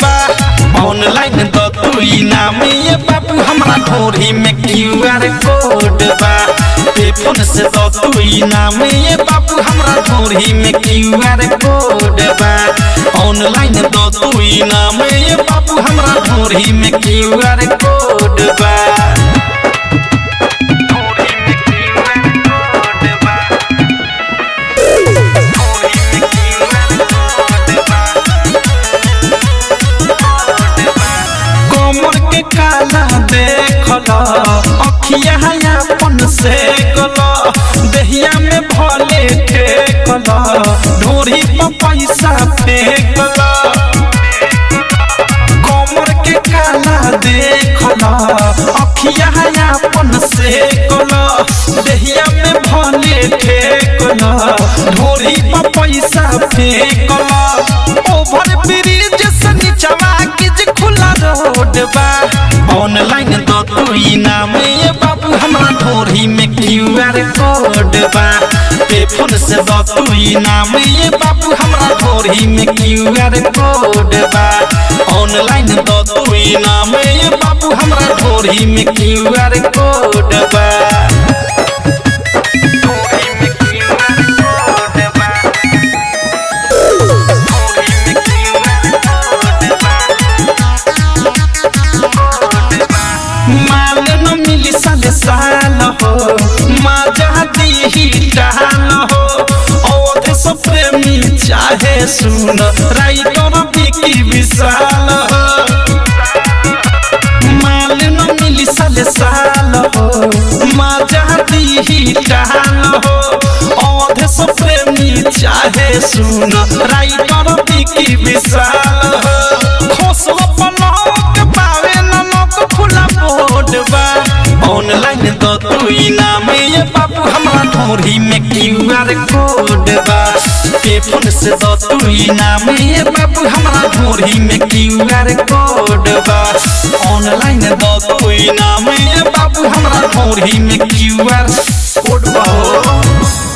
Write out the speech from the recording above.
बा ऑनलाइन दो तू इनाम ये बाबू हमरा ढोरी में QR कोड बा पे फोन से दो तू इनाम ये बाबू हमरा ढोरी में QR कोड बा ऑनलाइन दो तू इनाम ये बाबू हमरा ढोरी में QR कोड बा काला देखल अखिया अपन से गल दहिया में भले ठेकल ढोरी पर पैसा फेंकल कमर के काला देखल अखिया अपन से गल दहिया में भले ठेकल ढोरी पर पैसा फेंकल ओवर ब्रिज से नीचवा किज खुला रोड बा ऑनलाइन दो तू इनाम ये बाबू हमरा ढोरी में QR कोड बा पे फोन से दो तू इनाम ये बाबू हमरा ढोरी में QR कोड बा ऑनलाइन दो तू इनाम ये बाबू हमरा ढोरी में QR कोड बा साल हो मजा दी डाल हो औध से प्रेमी चाहे सुन राइटर बिकी विशाल हो माल न मिली साल साल हो मजा दी डाल हो औध से प्रेमी चाहे सुन राइटर बिकी विशाल हो खोसला पलक पावे न लोक खुला बोर्ड बा ऑनलाइन दो तू इनाम ये बाबू हमरा ढोरी में QR कोड बा पे फोन से दो तू इनाम ये बाबू हमरा ढोरी में QR कोड बा ऑनलाइन दो तू इनाम ये बाबू हमरा ढोरी में QR कोड बा।